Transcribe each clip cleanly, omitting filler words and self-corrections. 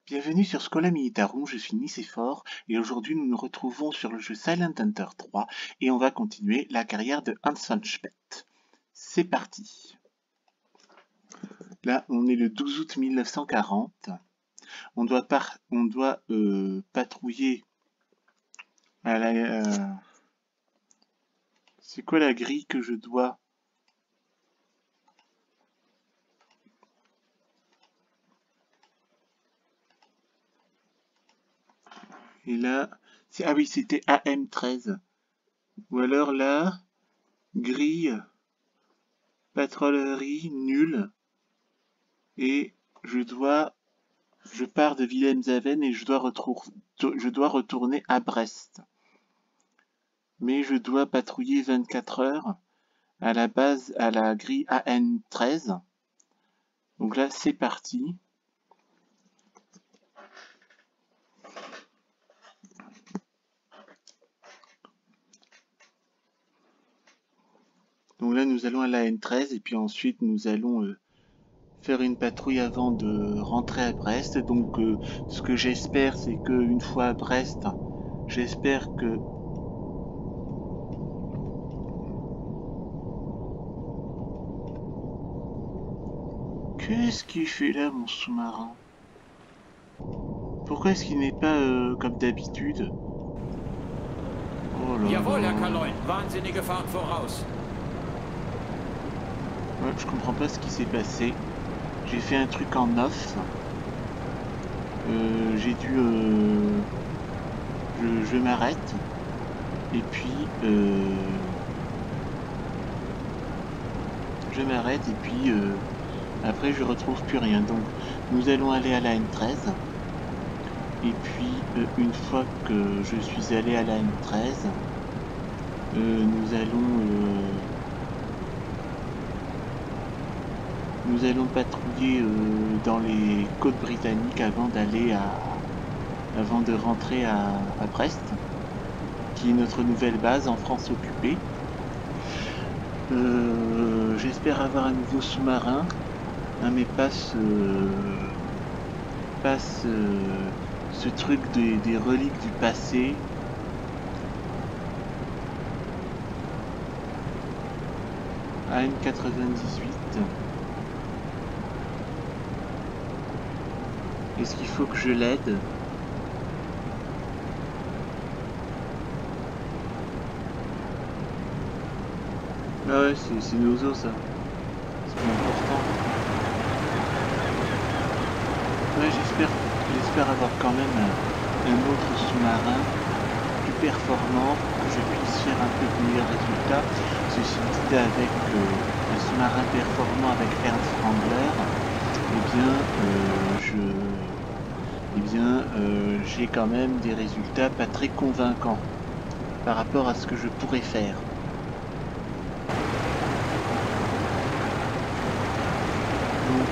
Bienvenue sur Schola Militarum, je suis Nicéphore et aujourd'hui nous nous retrouvons sur le jeu Silent Hunter 3 et on va continuer la carrière de Hans von Schwedt. C'est parti. Là on est le 12 août 1940, on doit patrouiller à la... C'est quoi la grille que je dois... Et là, ah oui, c'était AM13. Ou alors là, grille, patrollerie, nulle. Et je pars de Wilhelmshaven et je dois retourner à Brest. Mais je dois patrouiller 24 heures à la base, à la grille AN13. Donc là, c'est parti. Donc là, nous allons à la N13 et puis ensuite, nous allons faire une patrouille avant de rentrer à Brest. Donc, ce que j'espère, c'est qu'une fois à Brest, j'espère que... Qu'est-ce qu'il fait là, mon sous-marin? Pourquoi est-ce qu'il n'est pas comme d'habitude? Oh là Jawohl, là. Herr Kaloin. Wahnsinnige Fahrt voraus. Ouais, je comprends pas ce qui s'est passé. J'ai fait un truc en off. J'ai dû... Je m'arrête. Et puis... je m'arrête et puis... après, je retrouve plus rien. Donc, nous allons aller à la N13. Et puis, une fois que je suis allé à la N13, nous allons patrouiller dans les côtes britanniques avant de rentrer à Brest, qui est notre nouvelle base en France occupée. J'espère avoir un nouveau sous-marin, mais pas ce truc des reliques du passé. AN98. Est-ce qu'il faut que je l'aide? Ah ouais, c'est Nozo ça. C'est pas important. Ouais, j'espère avoir quand même un autre sous-marin plus performant pour que je puisse faire un peu de meilleurs résultats. Ceci dit, avec un sous-marin performant avec Ernst Wrangler, j'ai quand même des résultats pas très convaincants par rapport à ce que je pourrais faire. Donc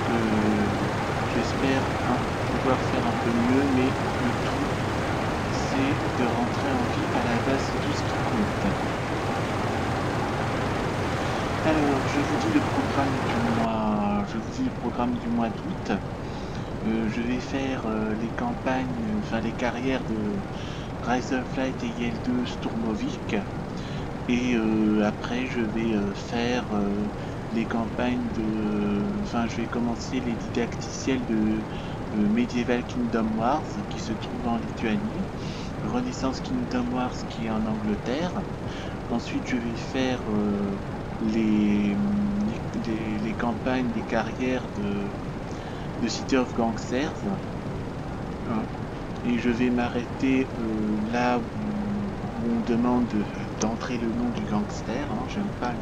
j'espère pouvoir faire un peu mieux, mais le tout c'est de rentrer en vie à la base, c'est tout ce qui compte. Alors je vous dis le programme du mois d'août. Je vais faire les campagnes, enfin les carrières de Razorflight et YL2 Sturmovik. Et après je vais faire les campagnes je vais commencer les didacticiels de Medieval Kingdom Wars qui se trouve en Lituanie, Renaissance Kingdom Wars qui est en Angleterre. Ensuite je vais faire les campagnes, les carrières de City of Gangsters. Et je vais m'arrêter là où on demande d'entrer le nom du gangster. J'aime pas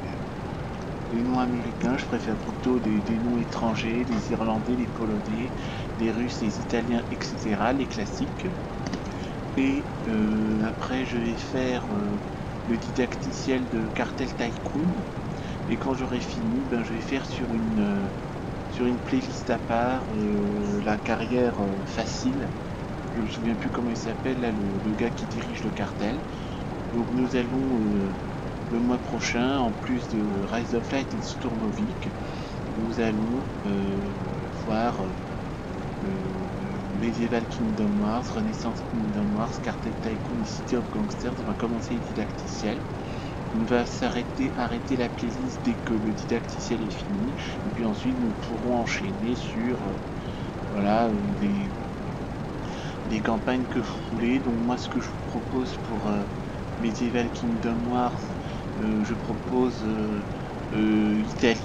les noms américains, je préfère plutôt des noms étrangers, les Irlandais, les Polonais, les Russes, les Italiens, etc., les classiques. Et après je vais faire le didacticiel de Cartel Tycoon. Et quand j'aurai fini, je vais faire sur une playlist à part la carrière facile. Je me souviens plus comment il s'appelle, là, le gars qui dirige le cartel. Donc nous allons le mois prochain, en plus de Rise of Light et de Sturmovik, nous allons voir Medieval Kingdom Hearts, Renaissance Kingdom Hearts, Cartel Tycoon et City of Gangsters. On va commencer le didacticiel. On va arrêter la playlist dès que le didacticiel est fini. Et puis ensuite, nous pourrons enchaîner sur voilà, des campagnes que vous voulez. Donc moi, ce que je vous propose pour Medieval Kingdom Wars, je propose l'Italie,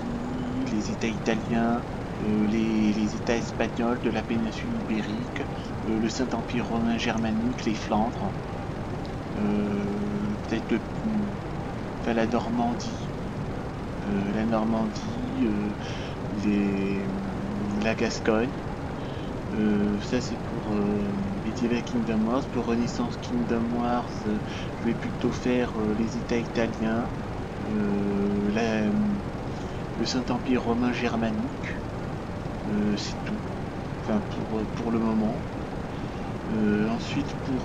les États italiens, les États espagnols de la péninsule ibérique, le Saint-Empire romain germanique, les Flandres, peut-être la Normandie, la Gascogne. Ça c'est pour Medieval Kingdom Wars. Pour Renaissance Kingdom Wars, je vais plutôt faire les États italiens, le Saint-Empire romain germanique. C'est tout, enfin pour le moment. Ensuite pour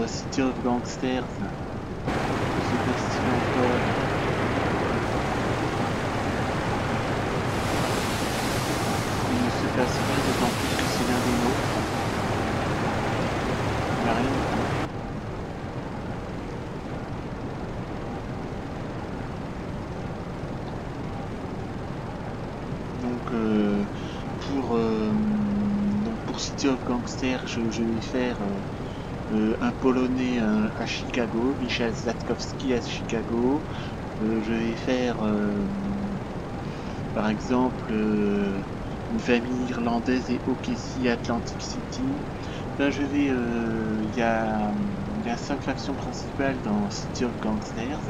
City of Gangsters, Sébastien Paul. Il ne se passe rien, d'autant plus que c'est l'un des nôtres. Il n'y a rien du tout. Donc pour City of Gangsters, je vais faire un Polonais à Chicago, Michal Zlatkowski à Chicago. Je vais faire par exemple une famille irlandaise et OKC Atlantic City. Là je vais, il y a 5 factions principales dans City of Gangsters.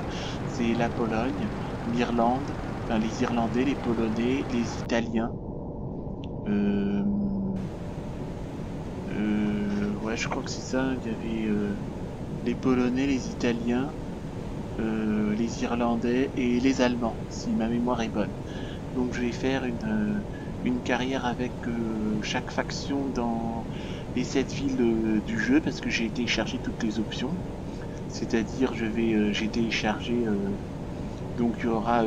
C'est la Pologne, l'Irlande, enfin, les Irlandais, les Polonais, les Italiens. Ouais, je crois que c'est ça. Il y avait les Polonais, les Italiens, les Irlandais et les Allemands, si ma mémoire est bonne. Donc je vais faire une carrière avec chaque faction dans les 7 villes du jeu, parce que j'ai téléchargé toutes les options. C'est-à-dire j'ai téléchargé, donc il y aura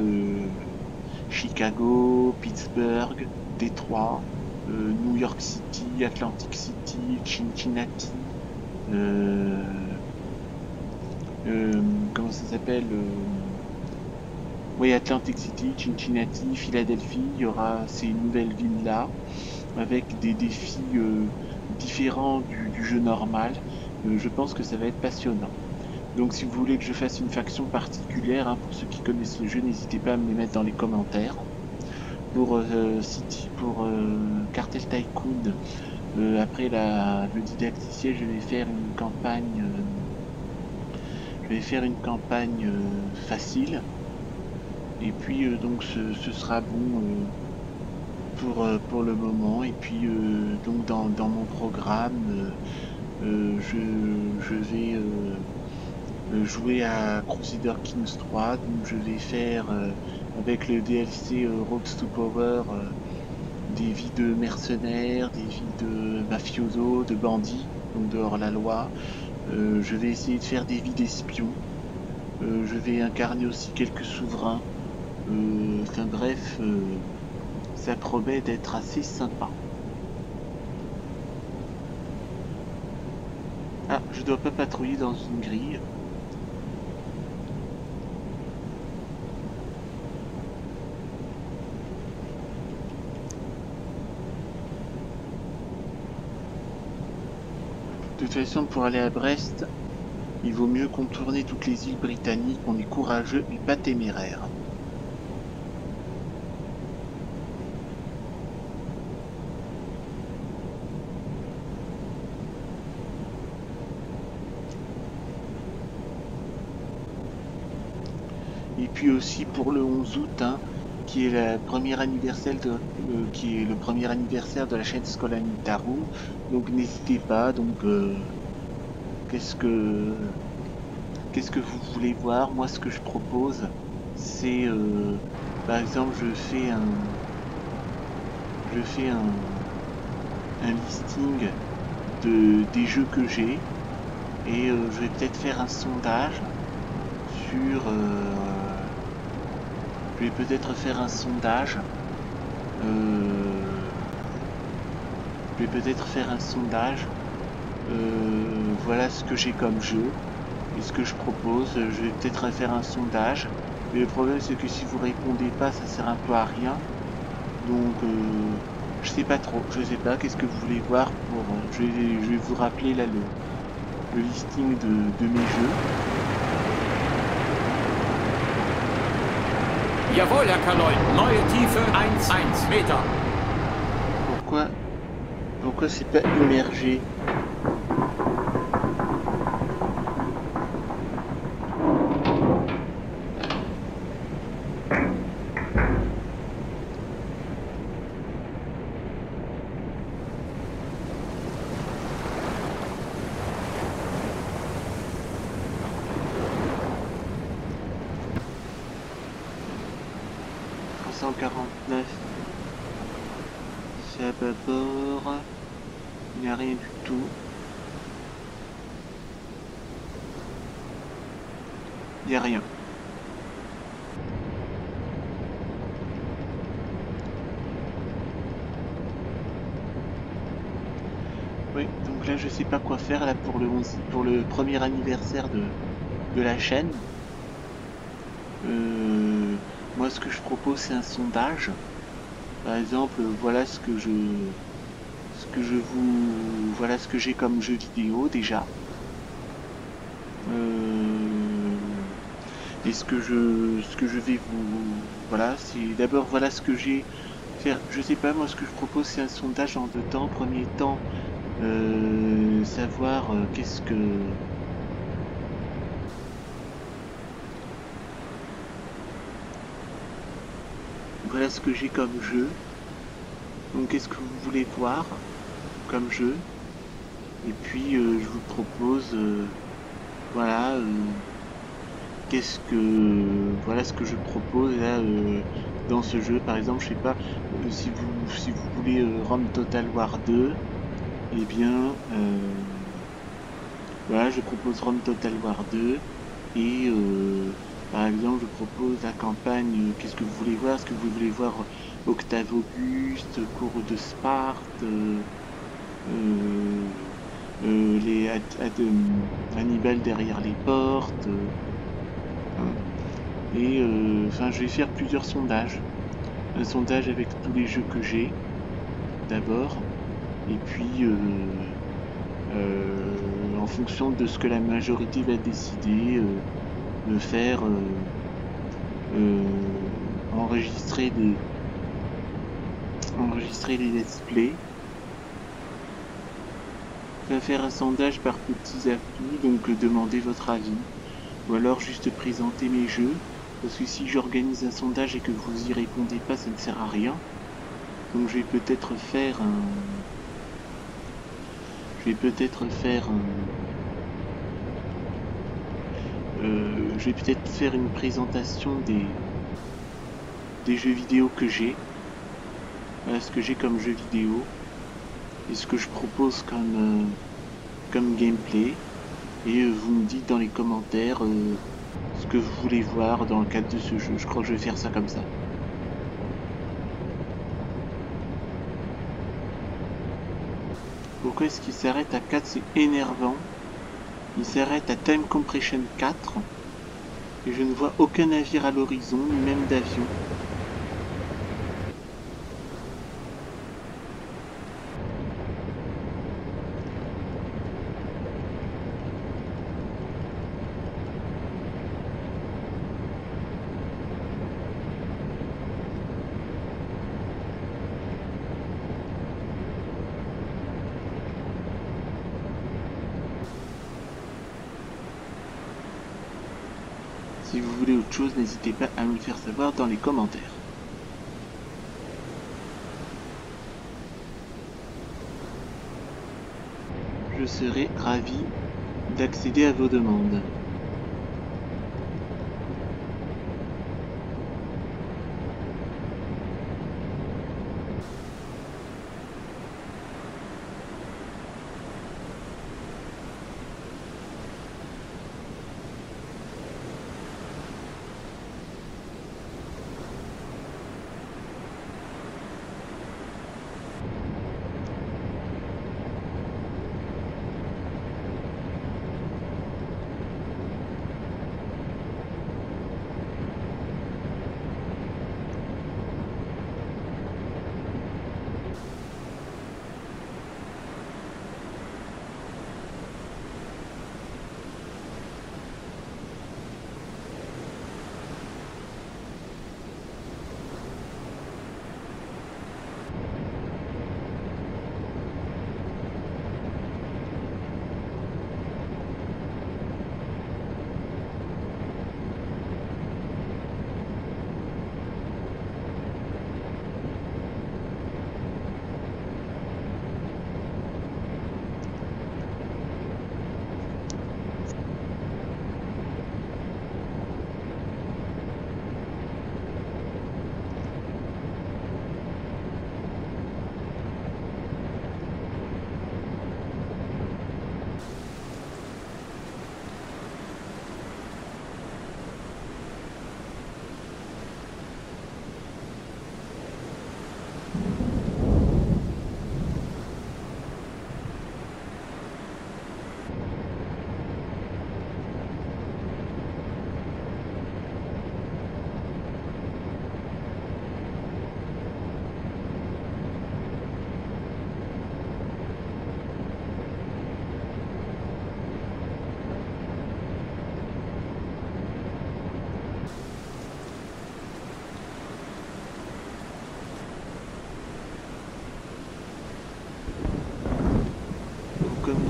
Chicago, Pittsburgh, Détroit, New York City, Atlantic City, Cincinnati, comment ça s'appelle, oui, Atlantic City, Cincinnati, Philadelphie. Il y aura ces nouvelles villes là avec des défis différents du jeu normal. Je pense que ça va être passionnant. Donc si vous voulez que je fasse une faction particulière, hein, pour ceux qui connaissent le jeu, n'hésitez pas à me les mettre dans les commentaires. Pour Cartel Tycoon, après le didacticiel, je vais faire une campagne, facile. Et puis donc ce sera bon pour le moment. Et puis donc dans mon programme, je vais jouer à Crusader Kings 3. Donc je vais faire avec le DLC Rogues to Power des vies de mercenaires, des vies de mafiosos, de bandits, donc de hors-la-loi. Je vais essayer de faire des vies d'espions. Je vais incarner aussi quelques souverains. Enfin bref, ça promet d'être assez sympa. Ah, je dois pas patrouiller dans une grille. De toute façon, pour aller à Brest, il vaut mieux contourner toutes les îles britanniques. On est courageux et pas téméraire. Et puis aussi pour le 11 août, hein, qui est le premier anniversaire de la chaîne Skolanitarum. Donc n'hésitez pas. Donc qu'est-ce que vous voulez voir? Moi, ce que je propose, c'est par exemple, je fais un listing des jeux que j'ai, et je vais peut-être faire un sondage sur je vais peut-être faire un sondage je vais peut-être faire un sondage. Voilà ce que j'ai comme jeu et ce que je propose. Je vais peut-être faire un sondage, mais le problème c'est que si vous répondez pas, ça sert un peu à rien. Donc je sais pas trop, je sais pas, qu'est-ce que vous voulez voir pour... je vais vous rappeler là le listing de mes jeux. Jawohl, Herr Kaloy. Neue Tiefe 1,1 Meter. Pourquoi c'est pas immergé? C'est à bâbord. Il n'y a rien du tout. Il n'y a rien. Oui, donc là je sais pas quoi faire là pour le premier anniversaire de la chaîne. Moi ce que je propose c'est un sondage. Par exemple, voilà ce que j'ai comme jeu vidéo déjà. Et ce que je vais vous... Voilà, c'est d'abord voilà ce que j'ai faire. Je sais pas, moi ce que je propose c'est un sondage en deux temps. Premier temps, savoir qu'est-ce que... Voilà ce que j'ai comme jeu. Donc qu'est-ce que vous voulez voir comme jeu? Et puis je vous propose... voilà... voilà ce que je propose là dans ce jeu. Par exemple, je sais pas, si vous voulez Rome Total War 2, et bien voilà, je propose Rome Total War 2 et par exemple je propose la campagne. Qu'est-ce que vous voulez voir? Est-ce que vous voulez voir Octave Auguste, Cour de Sparte, Hannibal derrière les portes, et enfin je vais faire plusieurs sondages. Un sondage avec tous les jeux que j'ai d'abord, et puis en fonction de ce que la majorité va décider, de faire enregistrer les let's play. Je vais faire un sondage par petits afflux, donc demander votre avis, ou alors juste présenter mes jeux. Parce que si j'organise un sondage et que vous y répondez pas, ça ne sert à rien. Donc je vais peut-être faire une présentation des jeux vidéo que j'ai. Voilà ce que j'ai comme jeux vidéo. Et ce que je propose comme gameplay. Et vous me dites dans les commentaires ce que vous voulez voir dans le cadre de ce jeu. Je crois que je vais faire ça comme ça. Pourquoi est-ce qu'il s'arrête à 4? C'est énervant. Il s'arrête à Time Compression 4. Et je ne vois aucun navire à l'horizon, ni même d'avion. Si vous voulez autre chose, n'hésitez pas à me le faire savoir dans les commentaires. Je serai ravi d'accéder à vos demandes.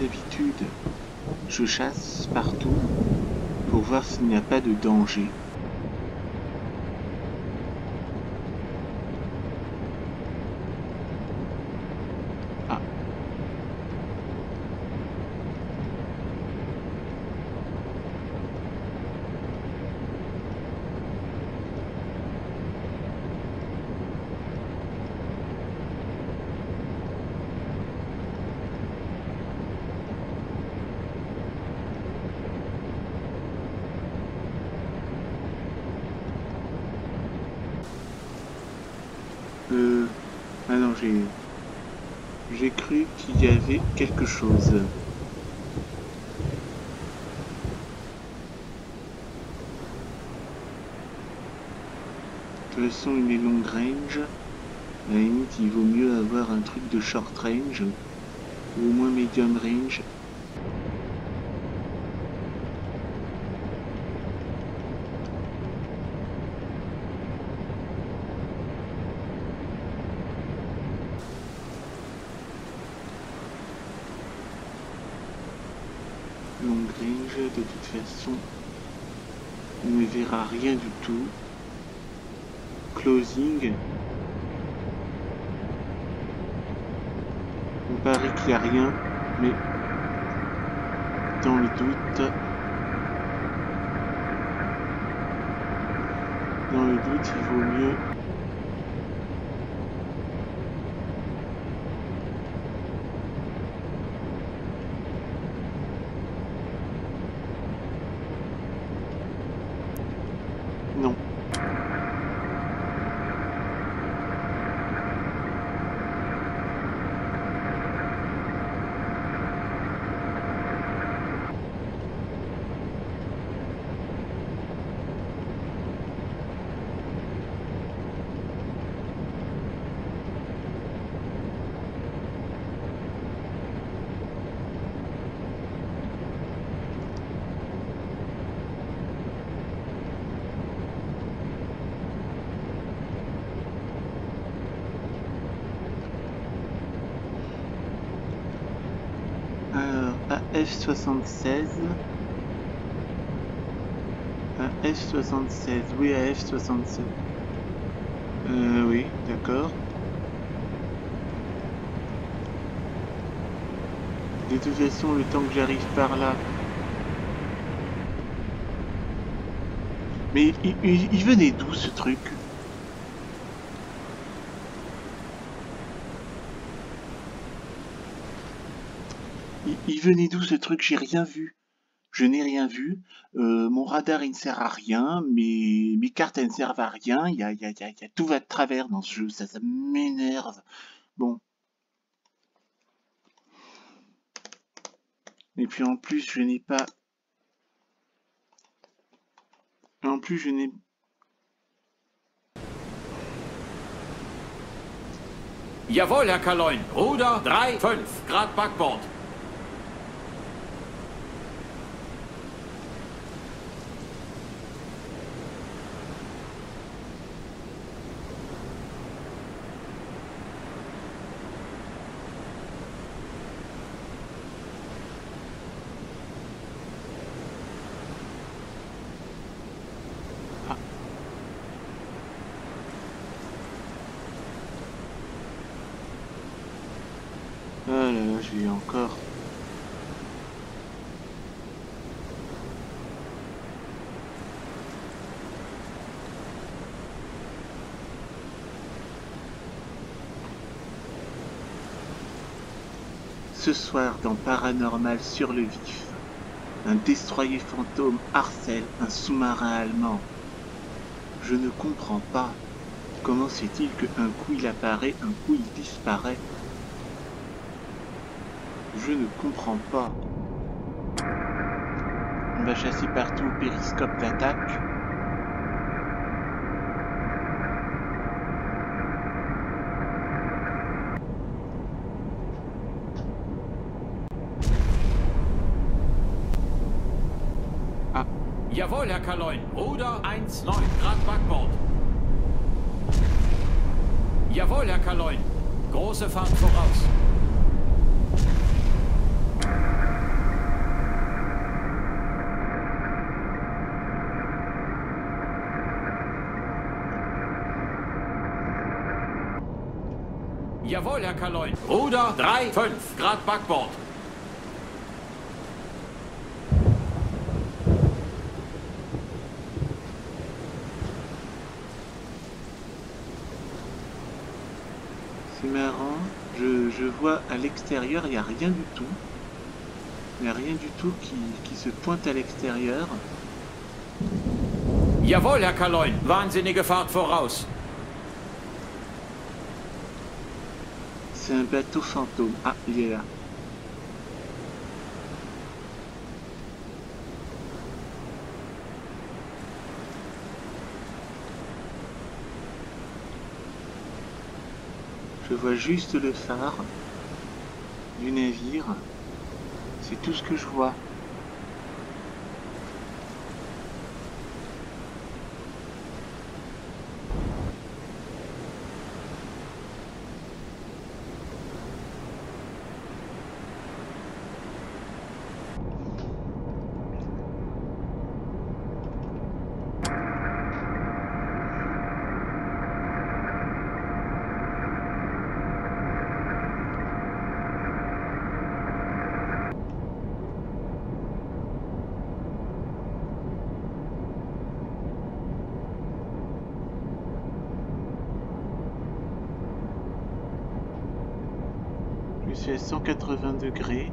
d'habitude, je chasse partout pour voir s'il n'y a pas de danger. Ah. Ah non, j'ai cru qu'il y avait quelque chose. De toute façon, il est long range. À la limite, il vaut mieux avoir un truc de short range, ou au moins medium range. Long range, de toute façon, il ne verra rien du tout. Closing. Il me paraît qu'il n'y a rien, mais dans le doute, il vaut mieux non. F76. À F76, oui, à F76. Oui, d'accord. De toute façon, le temps que j'arrive par là. Mais il venait d'où ce truc? Il venait d'où ce truc? J'ai rien vu. Je n'ai rien vu. Mon radar il ne sert à rien. Mes cartes elles ne servent à rien. Il y a tout va de travers dans ce jeu. Ça m'énerve. Bon. Et puis en plus je n'ai pas. En plus je n'ai. Jawohl, Herr Kaloin. Ruder 3,5 Grad Backbord. Ah là là, je vais encore. Ce soir dans Paranormal sur le vif, un destroyer fantôme harcèle un sous-marin allemand. Je ne comprends pas. Comment se fait-il qu'un coup il apparaît, un coup il disparaît? Je ne comprends pas. On va chasser partout au périscope d'attaque. Ah. Jawohl, Herr Kaloin. Ruder 1,9 Grad Backbord. Jawohl, Herr Kaloin. Große Fahrt voraus. Jawohl, Herr Kaloin. Ruder 3, 5 Grad Backbord. C'est marrant, je vois à l'extérieur, il n'y a rien du tout. Il n'y a rien du tout qui se pointe à l'extérieur. Jawohl, Herr Kaloin. Wahnsinnige Fahrt voraus. C'est un bateau fantôme. Ah, il est là. Je vois juste le phare du navire. C'est tout ce que je vois. Je suis à 180 degrés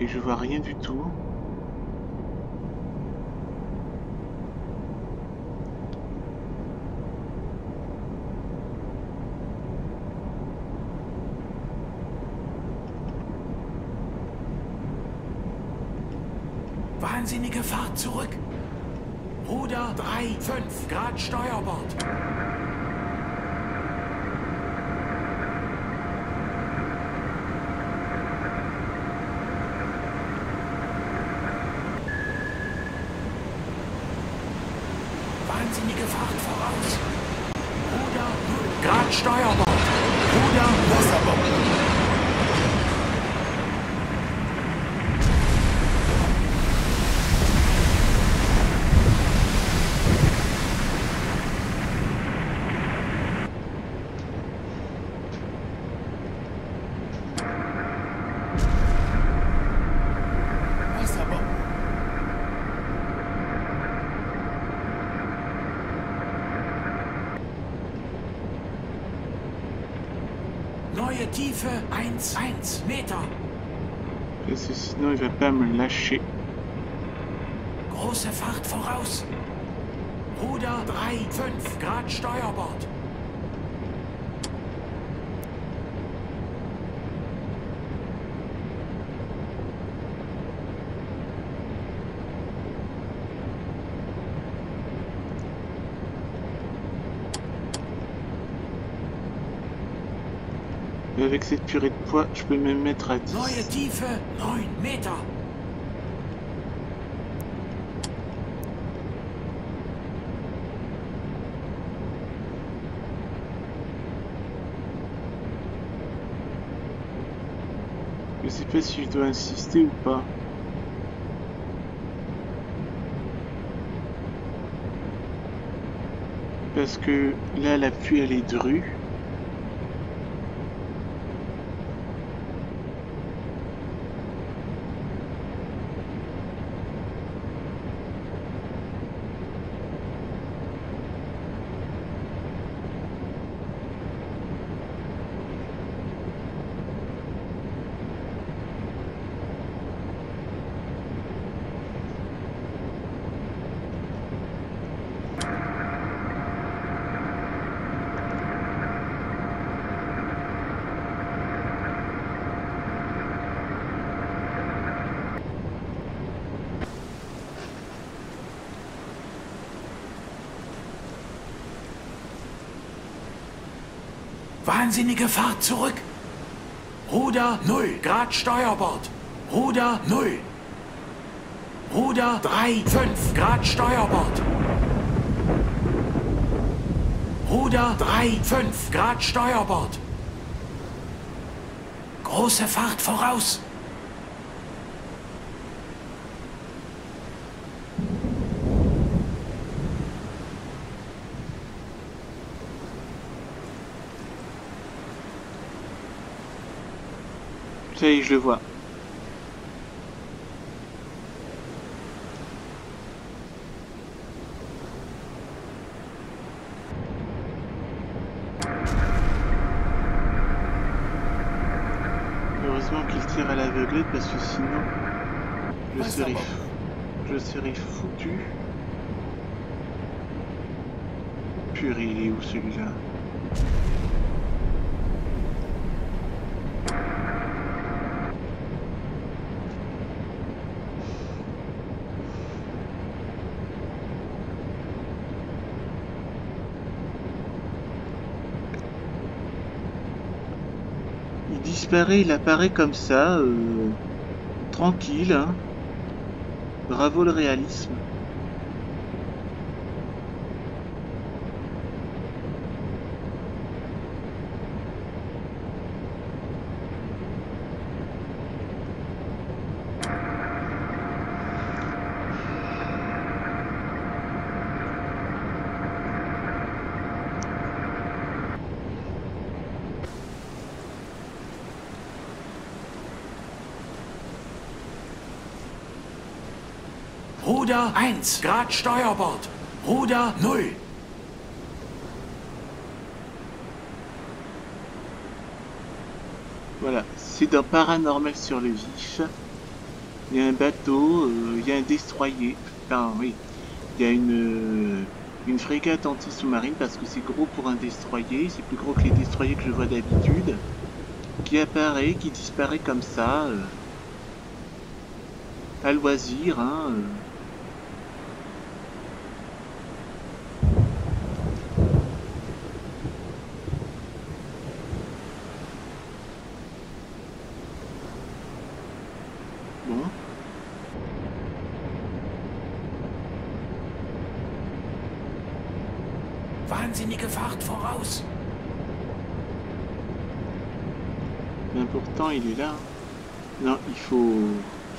et je vois rien du tout. Wahnsinnige Fahrt zurück. Ruder 3, 5 Grad Steuerbord. Wahnsinnige Fahrt voraus. Ruder 0 Grad Steuerbord. Ruder Wasserbomben. Neue Tiefe 1 Meter. Parce que sinon il va pas me lâcher. Große Fahrt voraus. Ruder 3, 5 Grad Steuerbord. Et avec cette purée de poids, je peux même mettre à 10. Neue Tiefe 9 Meter. Je sais pas si je dois insister ou pas. Parce que là, la pluie, elle est drue. Wahnsinnige Fahrt zurück. Ruder 0 Grad Steuerbord. Ruder 0. Ruder 3, 5 Grad Steuerbord. Ruder 3, 5 Grad Steuerbord. Große Fahrt voraus. Ça y est, je le vois. Heureusement qu'il tire à l'aveuglette parce que sinon je serais foutu. Purée, il est où celui-là? Il disparaît, il apparaît comme ça, tranquille, hein. Bravo le réalisme. Ruder 1, Grad Steuerbord. Ruder 0. Voilà, c'est dans Paranormal sur le Vif. Il y a un bateau, il y a un destroyer. Enfin, oui, il y a une frégate anti-sous-marine parce que c'est gros pour un destroyer. C'est plus gros que les destroyers que je vois d'habitude. Qui apparaît, qui disparaît comme ça, à loisir, hein. Bon. Wahnsinnige Fahrt voraus. Mais pourtant, il est là. Non, il faut...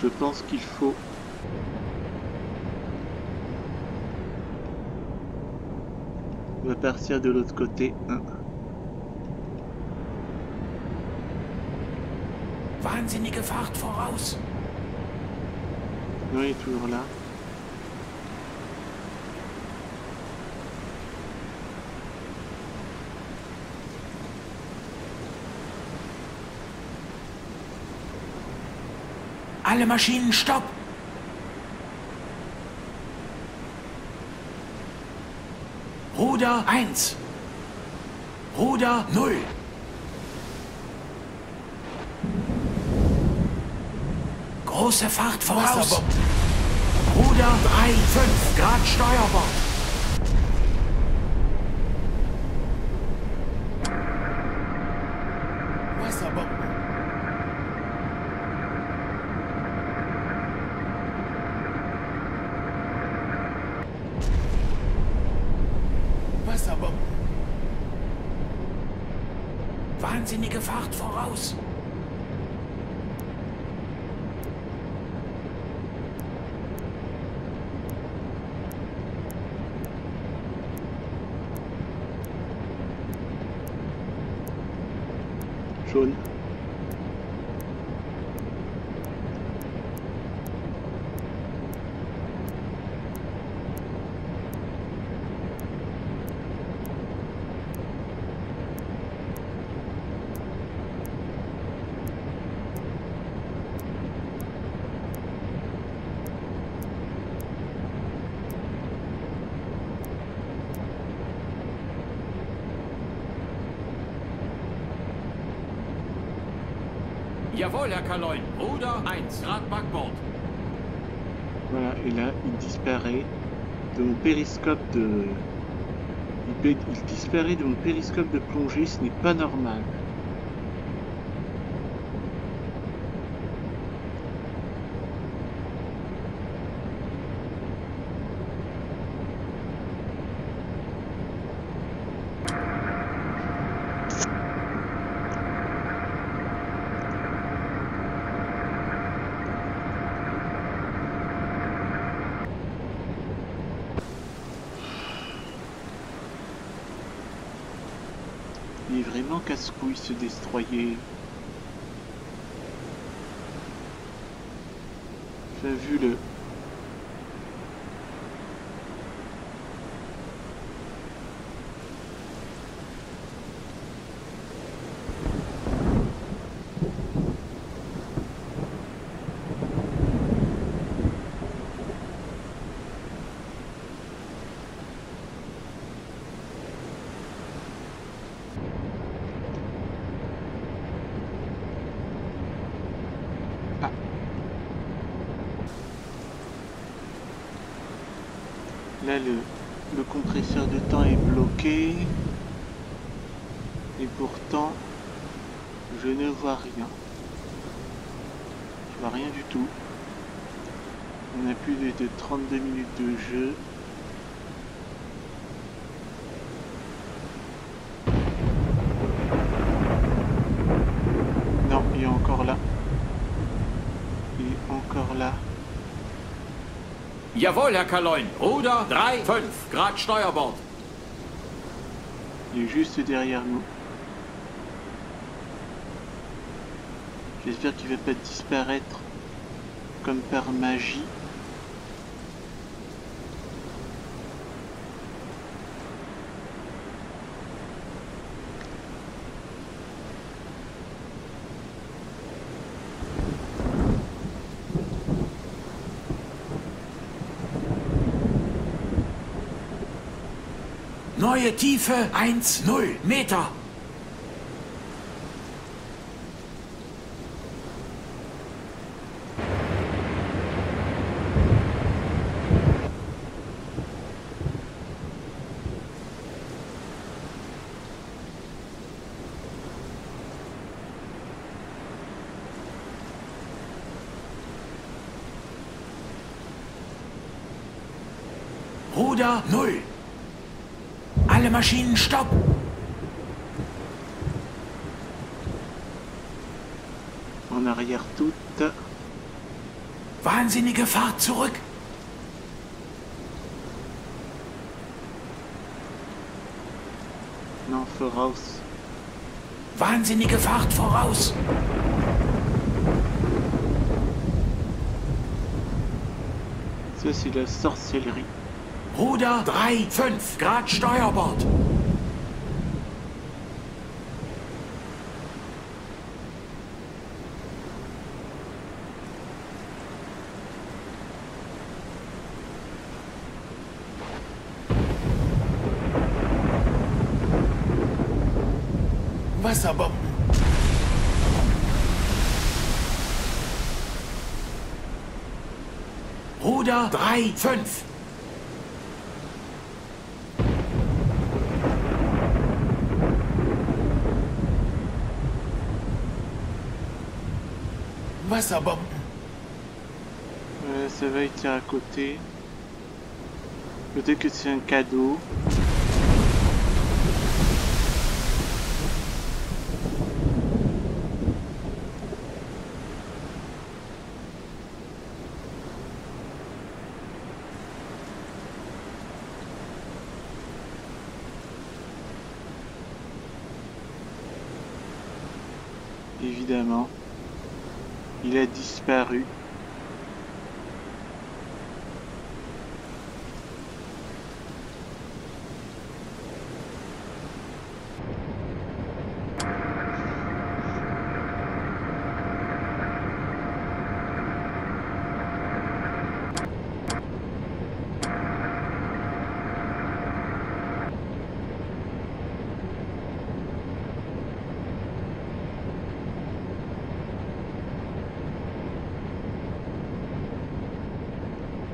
Je pense qu'il faut... On va partir de l'autre côté. Wahnsinnige Fahrt voraus. Non, il est toujours là. Alle Maschinen stopp. Ruder 1. Ruder 0. Große Fahrt voraus. Ruder 3, 5 Grad Steuerbord. Wasserbomben. Wasserbomben. Wahnsinnige Fahrt voraus. Jaune. Jawohl, Herr Kaloin. Ruder 1, Grad Backbord. Voilà, et là, il disparaît de mon périscope de... Il disparaît de mon périscope de plongée, ce n'est pas normal. Il est vraiment casse-couille ce destroyer. Enfin, vu le... Là, le compresseur de temps est bloqué. Et pourtant, je ne vois rien. Je vois rien du tout. On a plus de 32 minutes de jeu. Non, il est encore là. Il est encore là. Jawohl, Herr Kaloin. Ruder 3,5 Grad Steuerbord. Il est juste derrière nous. J'espère qu'il va pas disparaître comme par magie. Neue Tiefe 1,0 Meter. Ruder 0. Alle Maschinen stopp! En arrière toute. Wahnsinnige Fahrt zurück! Non, voraus. Wahnsinnige Fahrt voraus! Ça, c'est la sorcellerie. Ruder 3,5 Grad Steuerbord. Wasserbomben. Ruder 3,5. Wasserbomben. Ça va être à côté. Peut-être que c'est un cadeau. Évidemment. Il a disparu.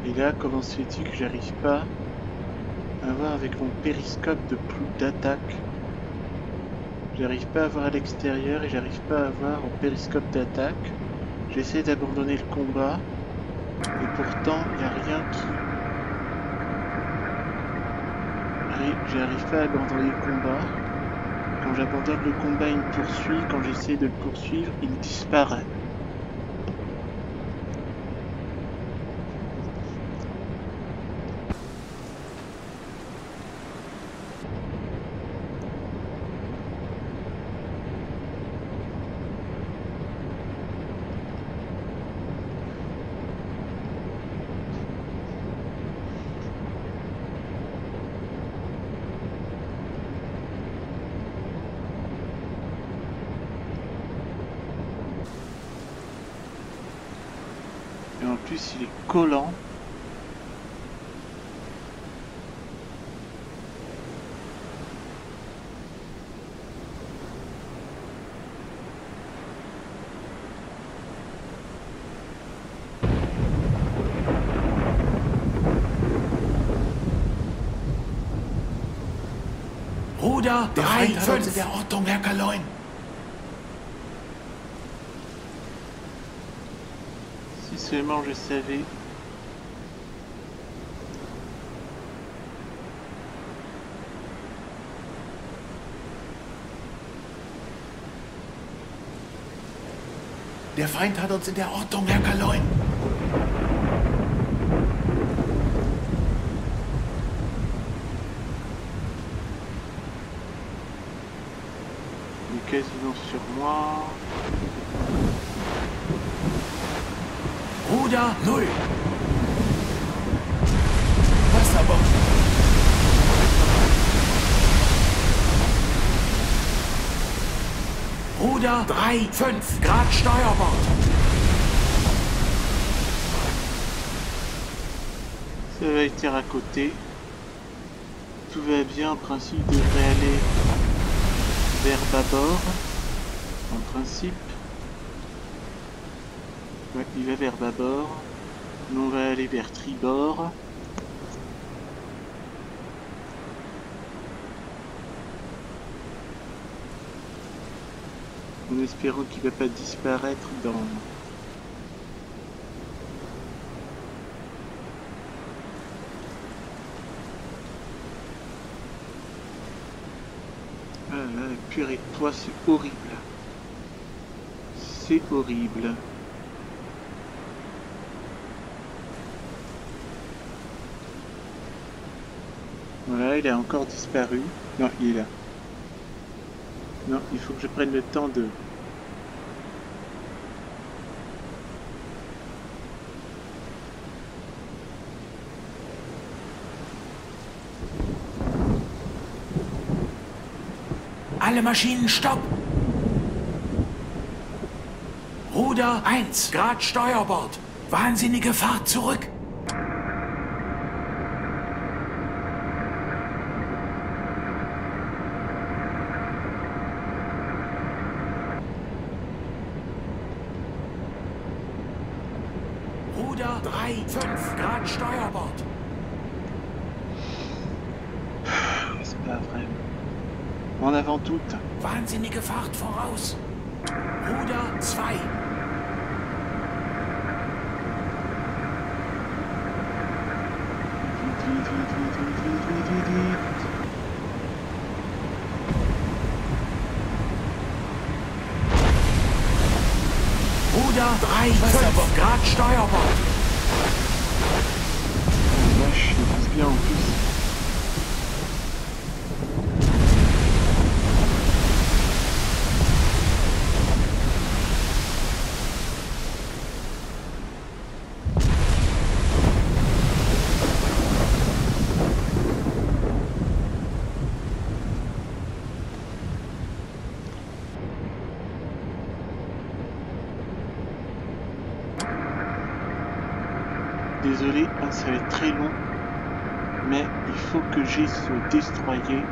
Et là, comment se fait-il que j'arrive pas à voir avec mon périscope d'attaque? J'arrive pas à voir à l'extérieur et j'arrive pas à voir au périscope d'attaque. J'essaie d'abandonner le combat et pourtant il n'y a rien qui... J'arrive pas à abandonner le combat. Quand j'abandonne le combat, il me poursuit. Quand j'essaie de le poursuivre, il disparaît. plus, il est collant. Ruder, Der 3, Feind hat uns in 5. der Ortung, Herr Kaloin. Si seulement je savais. Der Feind hat uns in der Ortung, Herr Kaloin. Il est quasiment sur moi. Ruder, 0. Wasserbomb. Ruder, 3, 5. Grad Steuerbord. Ça va être à côté. Tout va bien, en principe, il devrait aller vers bâbord. En principe. Ouais, il va vers bâbord. Nous, on va aller vers tribord. En espérant qu'il ne va pas disparaître dans... Ah là, purée de toi, c'est horrible. C'est horrible. Voilà, il a encore disparu. Non, il est là. Non, il faut que je prenne le temps de... Alle Maschinen stopp. Ruder 1, Grad Steuerbord. Wahnsinnige Fahrt zurück. Ruder 3, 5, Grad Steuerbord. C'est pas vrai. En avant toute. Wahnsinnige Fahrt voraus. Ruder 2. Vite, vite, vite, vite, vite, vite, vite, vite. Ruder 3, 5, Grad Steuerbord. Oh, vache, il passe bien en plus. Désolé, hein, ça va être très long, mais il faut que j'aie ce destroyer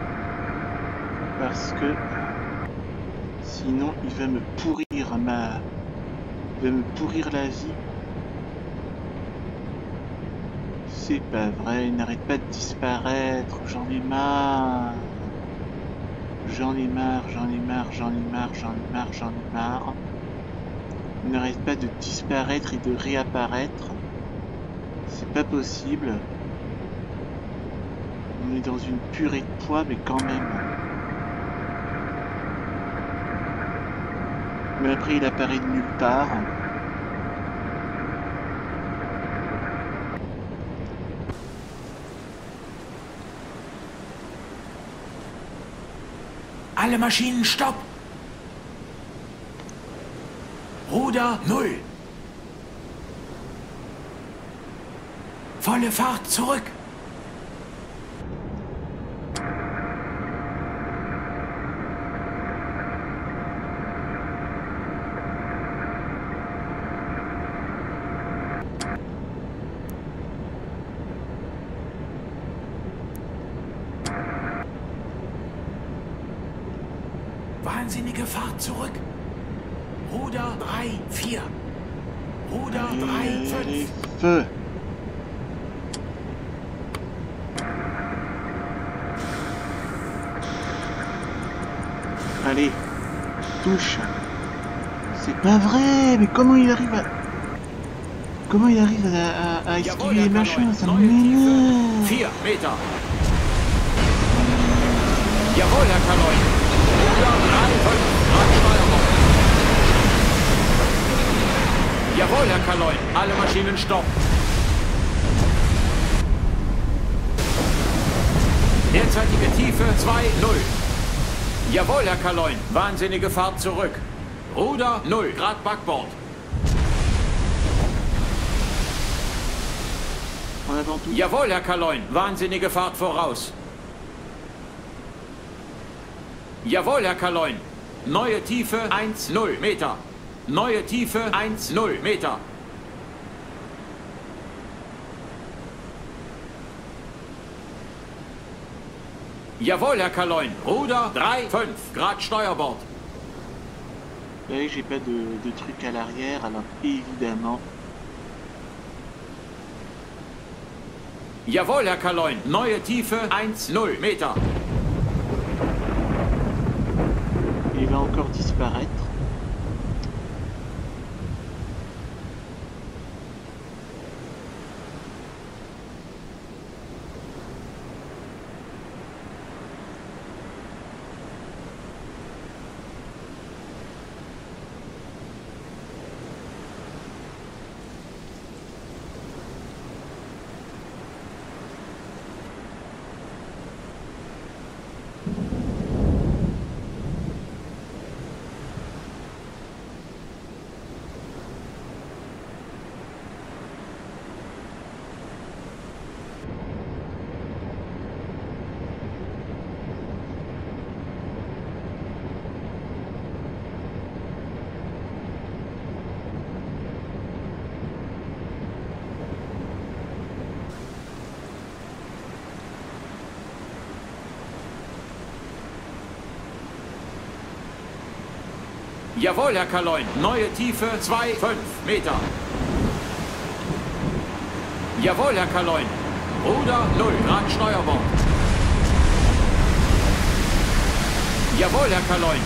parce que sinon il va me pourrir la vie. C'est pas vrai, il n'arrête pas de disparaître, j'en ai marre. J'en ai marre, j'en ai marre, j'en ai marre, j'en ai marre, j'en ai marre. Il n'arrête pas de disparaître et de réapparaître. C'est pas possible. On est dans une purée de poids, mais quand même. Mais après, il apparaît de nulle part. Alle Maschinen stopp. Ruder 0. Volle Fahrt zurück. Wahnsinnige Fahrt zurück. Ruder 3, 4. Ruder 3, 5. Feu. Allez, touche. C'est pas vrai, mais comment il arrive à... Comment il arrive à esquiver les machins, ça m'énerve. 4 Meter. Jawohl, Herr Kaloin. Ruder 3, 5, Grad Steuerbord. Jawohl, Herr Kaloin. Alle Maschinen stopp. Derzeitige Tiefe 2,0. Jawohl, Herr Kaloin. Wahnsinnige Fahrt zurück. Ruder 0 Grad Backbord. En avant tout. Jawohl, Herr Kaloin. Wahnsinnige Fahrt voraus. Jawohl, Herr Kaloin. Neue Tiefe 1,0 Meter. Neue Tiefe 1,0 Meter. Jawohl, Herr Kaloin. Ruder 3, 5 Grad Steuerbord. Vous voyez, j'ai pas de truc à l'arrière, alors évidemment. Jawohl, Herr Kaloin. Neue Tiefe 1,0 Meter. Il va encore disparaître. Jawohl, Herr Kaloin. Neue Tiefe 2,5 Meter. Jawohl, Herr Kaloin. Ruder 0 Grad Steuerbord. Jawohl, Herr Kaloin.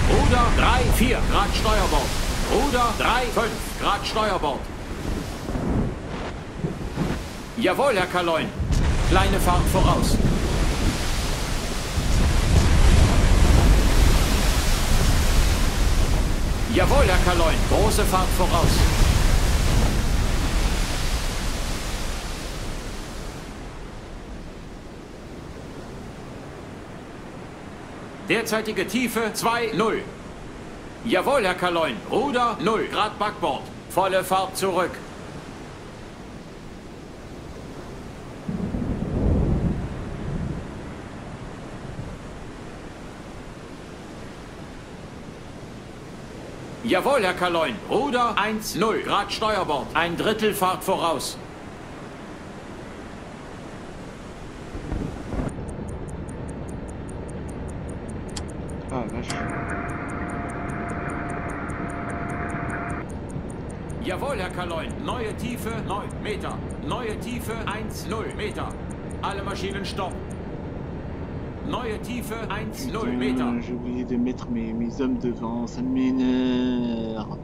Ruder 3, 4 Grad Steuerbord. Ruder 3, 5 Grad Steuerbord. Jawohl, Herr Kaloin. Kleine Fahrt voraus. Jawohl, Herr Kaloin. Große Fahrt voraus. Derzeitige Tiefe 2,0. Jawohl, Herr Kaloin. Ruder 0 Grad Backbord. Volle Fahrt zurück. Jawohl, Herr Kaloin. Ruder 1,0 Grad Steuerbord. Ein Drittel Fahrt voraus. Ah, vache. Jawohl, Herr Kaloin. Neue Tiefe 9 Meter. Neue Tiefe 1,0 Meter. Alle Maschinen stopp. Neue Tiefe 1,0 Meter. J'ai oublié de mettre mes hommes devant, ça m'énerve.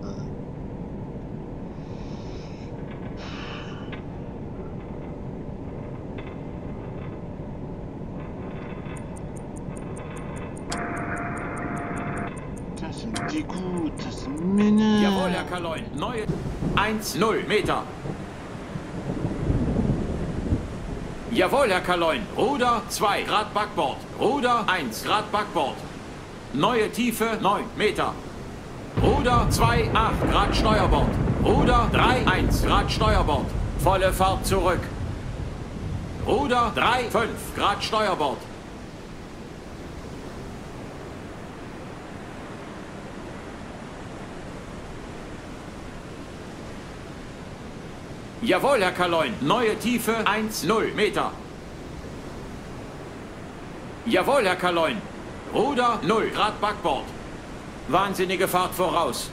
Putain, ça me dégoûte, ça m'énerve. Jawohl, Herr Kaloin. Neue 1,0 Meter. Jawohl, Herr Kaloin. Ruder 2 Grad Backbord. Ruder 1 Grad Backbord. Neue Tiefe 9 Meter. Ruder 2, 8 Grad Steuerbord. Ruder 3, 1 Grad Steuerbord. Volle Fahrt zurück. Ruder 3, 5 Grad Steuerbord. Jawohl, Herr Kaloin. Neue Tiefe 1,0 Meter. Jawohl, Herr Kaloin. Ruder 0 Grad Backbord. Wahnsinnige Fahrt voraus.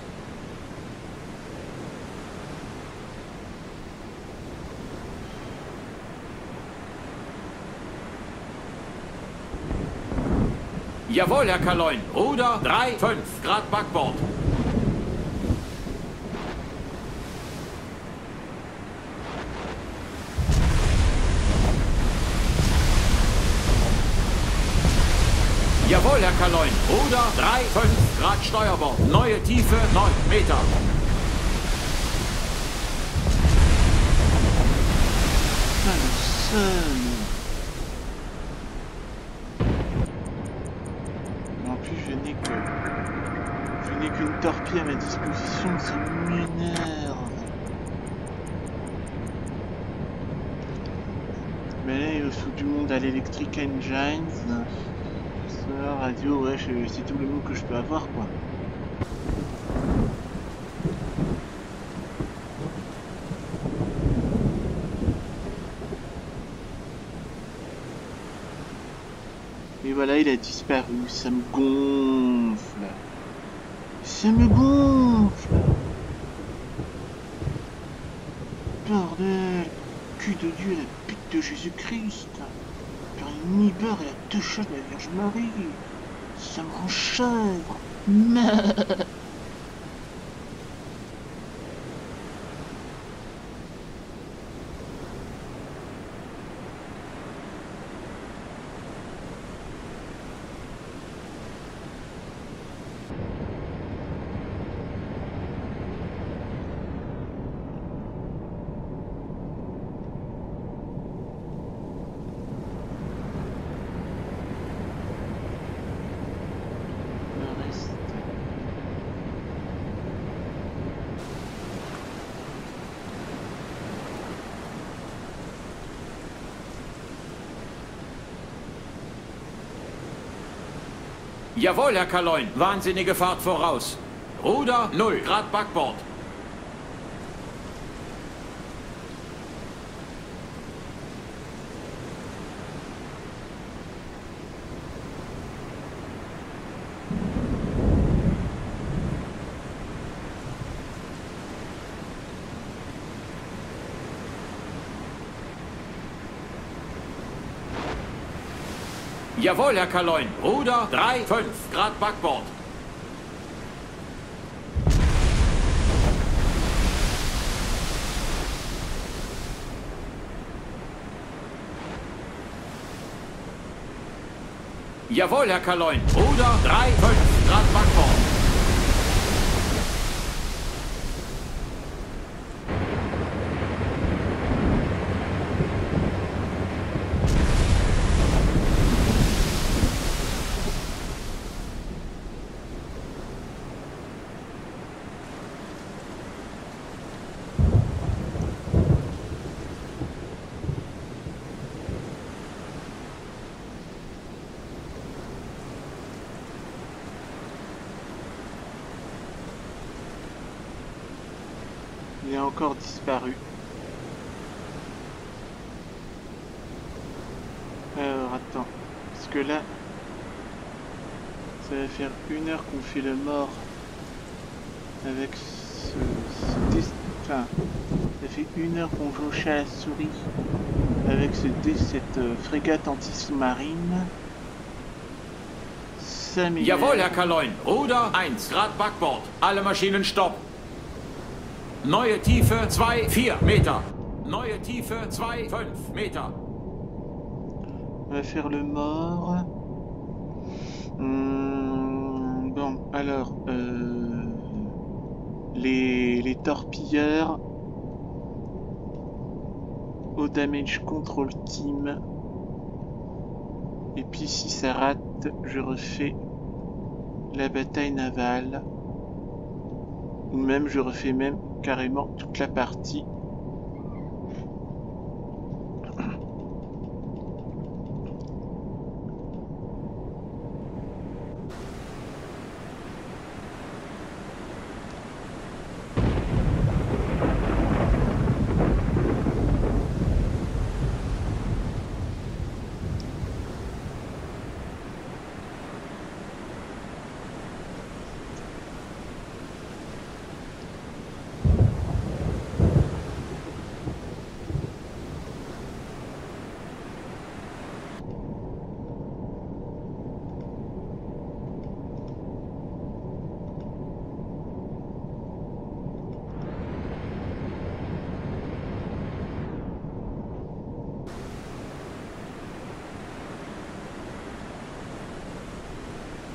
Jawohl, Herr Kaloin. Ruder 3, 5 Grad Backbord. Jawohl, Herr Kaloin. Ruder 3, 5 Grad Steuerbord. Neue Tiefe 9 Meter. En plus, je n'ai qu'une torpille à ma disposition, ça m'énerve. Mais là, il faut du monde à l'Electric Engines. Ça, radio, ouais, c'est tout le monde que je peux avoir, quoi. Et voilà, il a disparu. Ça me gonfle. Ça me gonfle. Bordel. Cul de Dieu, la pute de Jésus-Christ. Une beurre et la deux chats de la Vierge Marie. Ça me rend chèvre. Jawohl, Herr Kaloin. Wahnsinnige Fahrt voraus. Ruder 0 Grad Backbord. Jawohl, Herr Kaloin. Ruder 3, 5 Grad Backbord. Jawohl, Herr Kaloin. Ruder 3, 5 Grad Backbord. Il a encore disparu. Alors attends, parce que là, ça va faire 1 heure qu'on fait le mort avec enfin, ça fait 1 heure qu'on joue au chat à la souris avec cette frégate anti-sous-marine. Ça m'énerve. Jawohl, Herr Kaloin. Ruder 1 Grad Backbord. Alle Maschinen stopp. Neue Tiefe 2, 4 Meter. Neue Tiefe 2, 5 Meter. On va faire le mort. Bon, alors, les torpilleurs au damage control team. Et puis si ça rate, je refais la bataille navale. Ou même je refais même carrément toute la partie.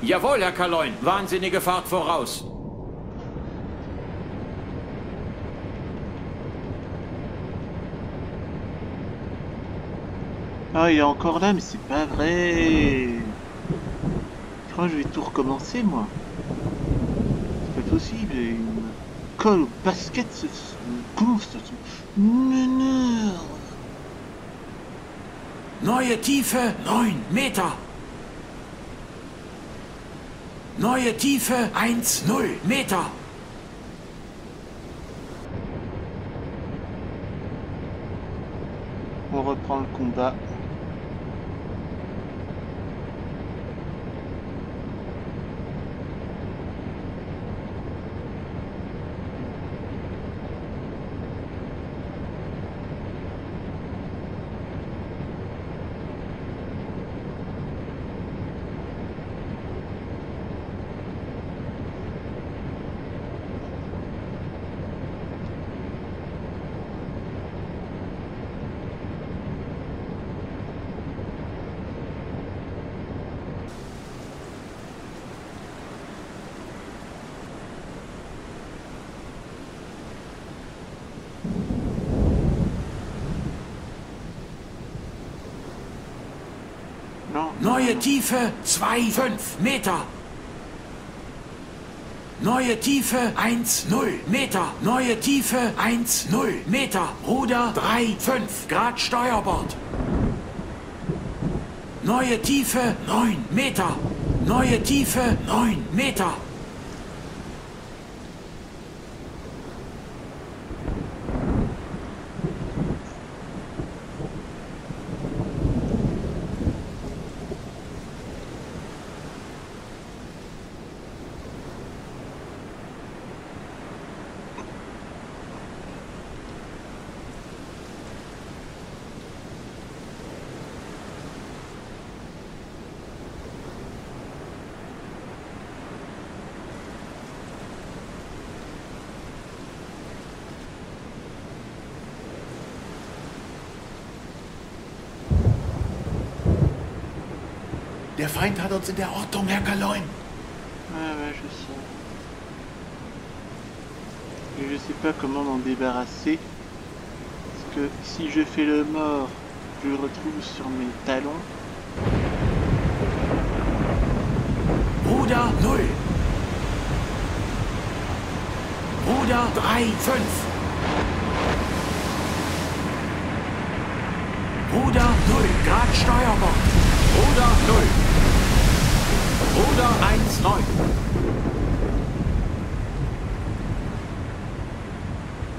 Jawohl, Herr Kaloin. Wahnsinnige Fahrt voraus. Ah, il est encore là, mais c'est pas vrai. Je crois que je vais tout recommencer, moi. C'est pas possible, il me colle au basket, ce con, ce meneur. Neue Tiefe 9 Meter. Neue Tiefe 1,0 Meter. On reprend le combat. Neue Tiefe 2,5 Meter. Neue Tiefe 1,0 Meter. Neue Tiefe 1,0 Meter. Ruder 3,5 Grad Steuerbord. Neue Tiefe 9 Meter. Neue Tiefe 9 Meter. Der Feind hat uns in der Ortung, Herr Kaloin. Ah ouais, je sais. Et je sais pas comment m'en débarrasser. Parce que si je fais le mort, je le retrouve sur mes talons. Ruder 0. Ruder 3,5. Ruder 0 Grad Steuerbord. Ruder 0. Ruder 1,9.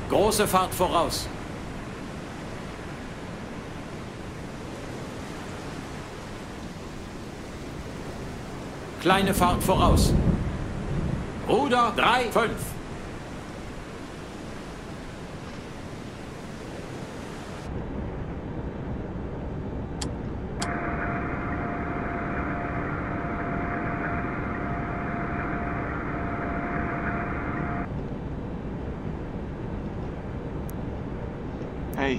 Große Fahrt voraus. Kleine Fahrt voraus. Ruder 3,5. Hey.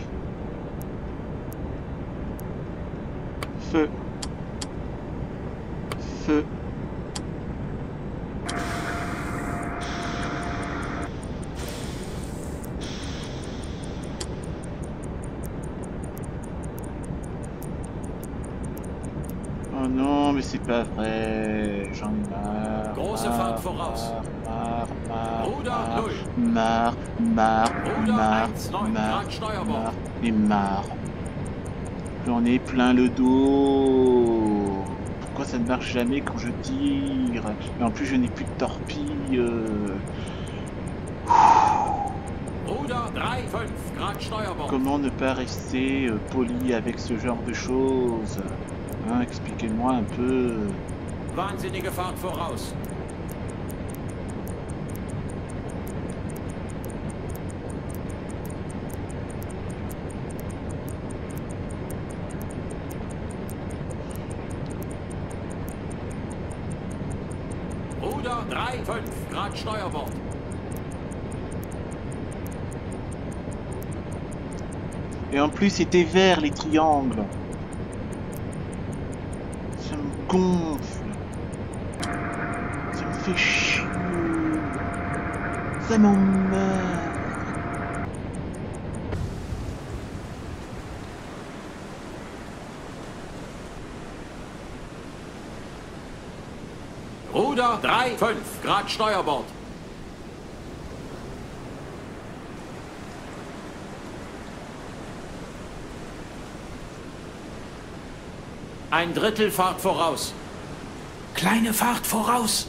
Feu. Feu. Oh non, mais c'est pas vrai. J'en ai marre. Große Fahrt voraus. Ruder 0. Marre. Ruder 1,9 Grad Steuerbord. Et marre. J'en ai plein le dos. Pourquoi ça ne marche jamais quand je tire? Et en plus je n'ai plus de torpille. Ruder 3,5 Grad Steuerbord. Comment ne pas rester poli avec ce genre de choses? Hein, expliquez-moi un peu. Wahnsinnige Fahrt voraus. Ruder 3,5 Grad Steuerbord. Et en plus c'était vert les triangles. Ça me gonfle. fait chier. Ça m'emmerde. Ruder 3, 5 Grad Steuerbord. Ein Drittel Fahrt voraus. Kleine Fahrt voraus.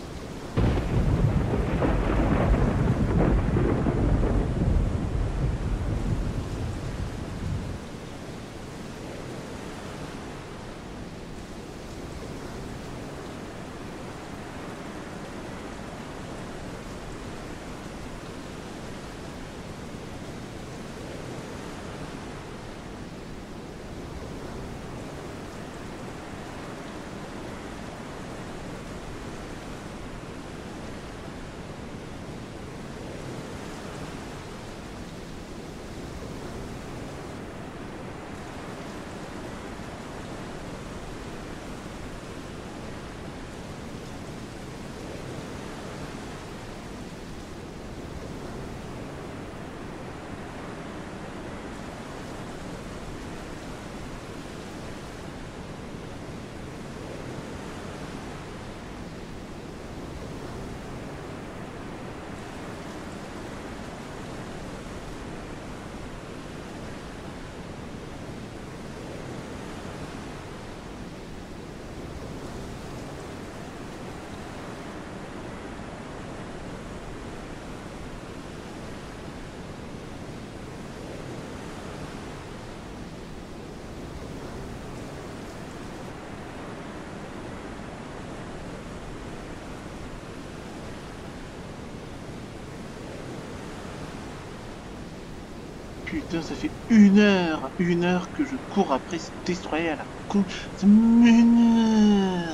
Putain, ça fait une heure que je cours après ce destroyer à la con. Ça m'énerve.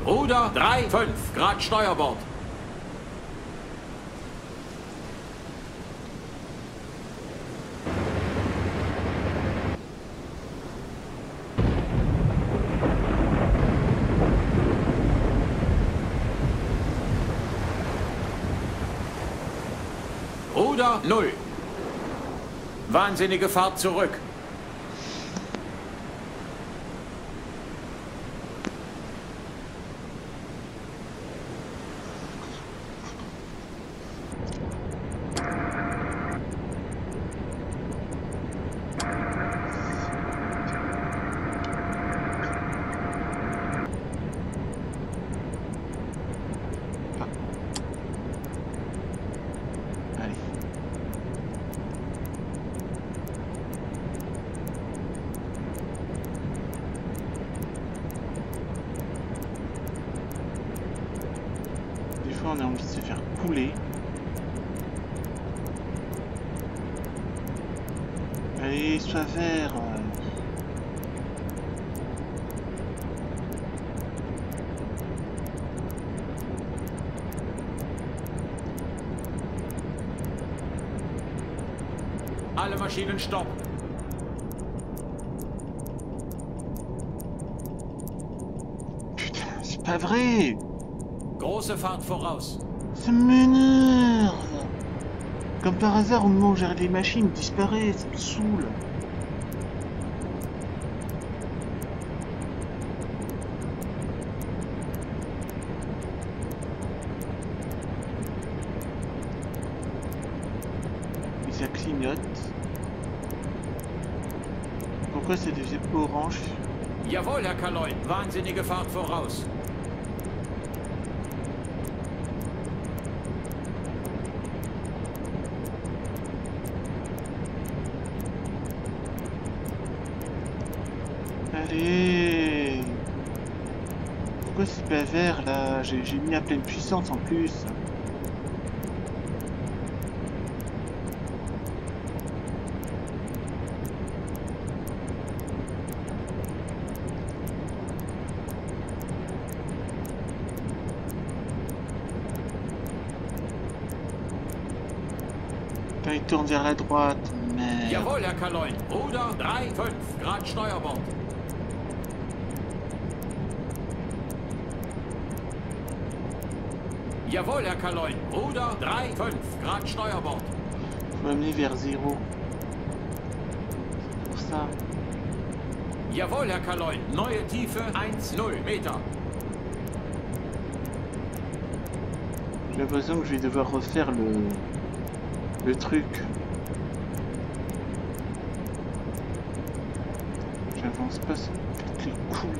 Ruder 3, 5 Grad Steuerbord. Ruder 0. Wahnsinnige Fahrt zurück. On a envie de se faire couler. Allez, sois vert. Alle Maschinen stopp. Putain, c'est pas vrai. Große Fahrt voraus. Ça m'énerve. Comme par hasard, au moment où j'arrête les machines, il disparaît, ça me saoule. Et ça clignote. Pourquoi ça devient orange? Jawohl, Herr Kaloin. Wahnsinnige Fahrt voraus. Allez. Pourquoi c'est pas vert là? J'ai mis à pleine puissance en plus. il tourne vers la droite. Merde. Jawohl, Herr Kaloin. Ruder 3,5 Grad Steuerbord. Jawohl, Herr Kaloin. Ruder 3,5 Grad Steuerbord. Faut amener vers 0. C'est pour ça. Jawohl, Herr Kaloin. Neue Tiefe 1,0 Meter. J'ai l'impression que je vais devoir refaire le truc. J'avance pas sur toutes les couilles.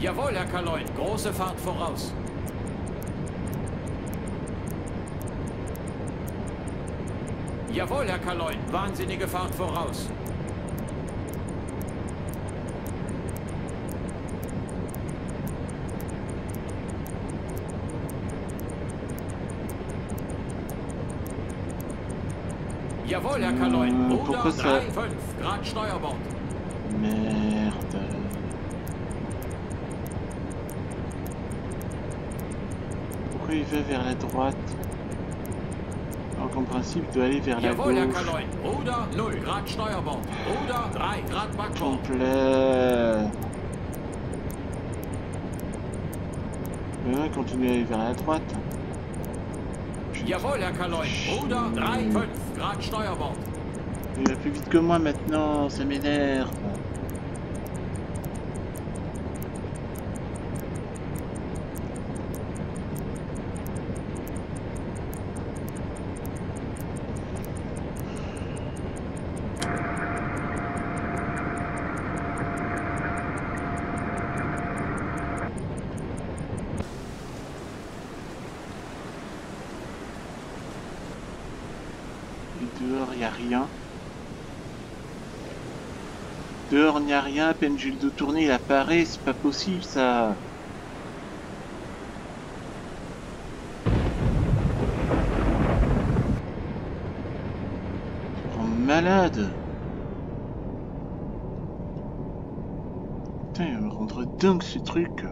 Jawohl, Herr Kaloin. Große Fahrt voraus. Jawohl, Herr Kaloin. Wahnsinnige Fahrt voraus. Jawohl, Herr Kaloin. Ruder 3,5 Grad Steuerbord. Merde. Pourquoi il va vers la droite? Alors qu'en principe, il doit aller vers la Jawohl, Herr gauche. Kaloin. Ruder 0 Grad Steuerbord. Ruder 3 Grad Backbord. Complet. Mais là, il continue à aller vers la droite. Jawohl, Herr Kaloin. Ruder 3,5 Grad Steuerbord. Il va plus vite que moi maintenant, ça m'énerve. Dehors, il n'y a rien. Dehors, il n'y a rien. À peine j'ai le dos tourné, il apparaît. C'est pas possible, ça. Je me rends malade. Putain, il va me rendre dingue, ce truc.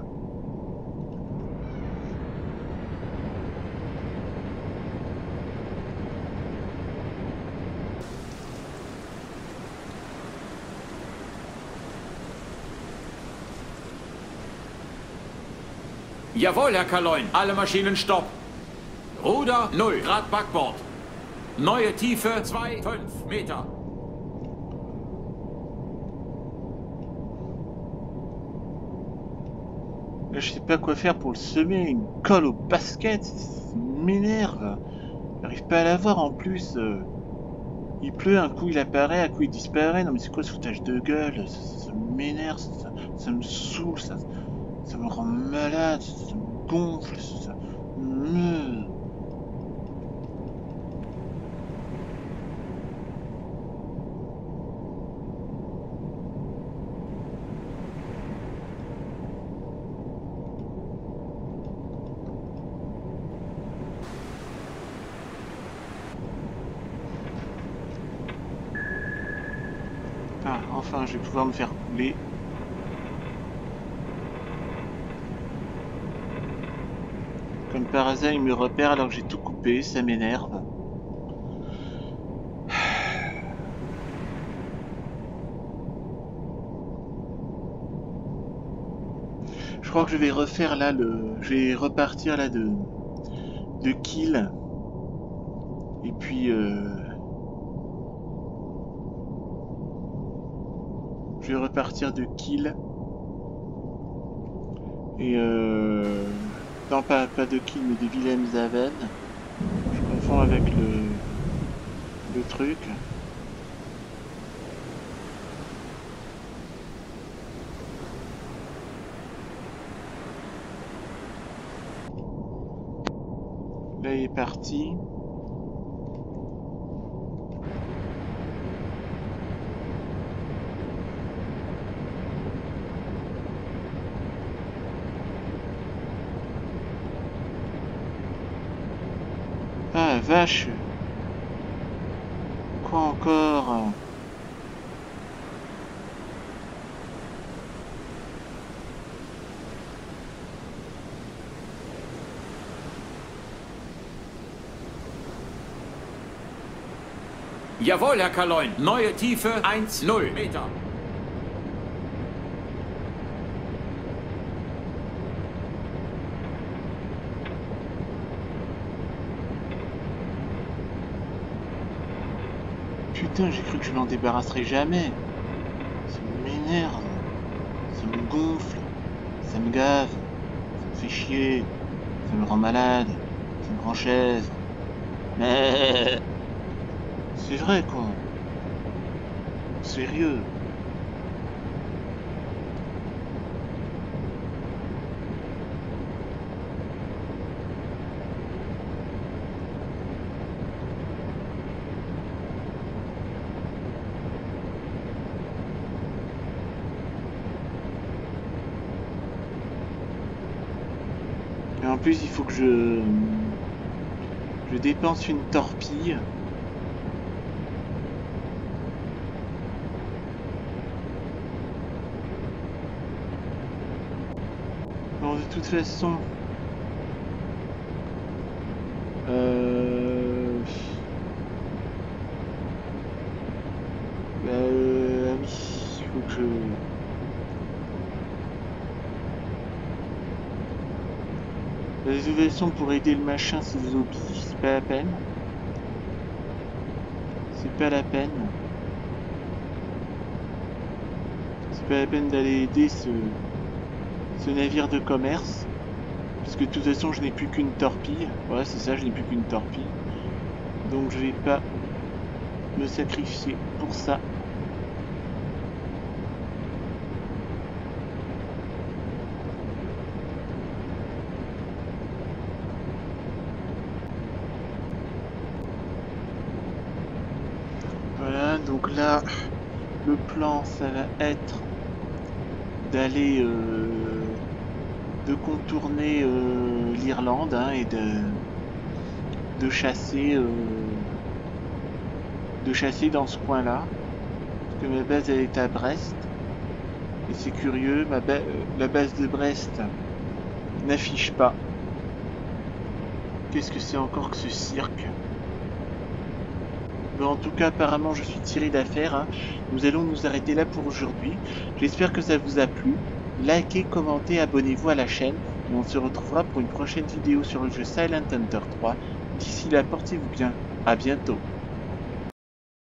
Jawohl, Herr Kaloin. Alle Maschinen stopp. Ruder 0 Grad Backbord. Neue Tiefe 2,5 Meter. Là, je sais pas quoi faire pour le semer. Une colle au basket, ça m'énerve. J'arrive pas à l'avoir en plus. Il pleut, un coup il apparaît, un coup il disparaît. Non mais c'est quoi ce foutage de gueule? Ça m'énerve, ça me saoule, ça me rend malade, ça me gonfle, ça me... Ah, enfin, je vais pouvoir me faire couler. Comme par hasard, il me repère alors que j'ai tout coupé, ça m'énerve. Je crois que je vais refaire là je vais repartir là de kill. Et puis je vais repartir de kill. Et non, pas de kill, mais de Wilhelmshaven. Je confonds avec le truc. il est parti. Ah, vache! Quoi encore? Jawohl, Herr Kaloin. Neue Tiefe 1,0 Meter. Putain, j'ai cru que je m'en débarrasserais jamais. Ça m'énerve. Ça me gonfle. Ça me gave. Ça me fait chier. Ça me rend malade. Ça me rend chèvre. Mais... c'est vrai, quoi. Sérieux. Et en plus, il faut que je dépense une torpille. Bon, de toute façon... oui, il faut que je... De toute façon, pour aider le machin, ces zombies, c'est pas la peine. C'est pas la peine. C'est pas la peine d'aller aider ce navire de commerce. Puisque de toute façon, je n'ai plus qu'une torpille. Voilà, c'est ça, je n'ai plus qu'une torpille. Donc je vais pas me sacrifier pour ça. Voilà, donc là, le plan, ça va être d'aller de contourner l'Irlande, hein, et de chasser dans ce coin-là. Parce que ma base, elle est à Brest. Et c'est curieux, la base de Brest n'affiche pas. Qu'est-ce que c'est encore que ce cirque? Mais en tout cas, apparemment, je suis tiré d'affaire, hein. Nous allons nous arrêter là pour aujourd'hui. J'espère que ça vous a plu. Likez, commentez, abonnez-vous à la chaîne. Et on se retrouvera pour une prochaine vidéo sur le jeu Silent Hunter 3. D'ici là, portez-vous bien. À bientôt.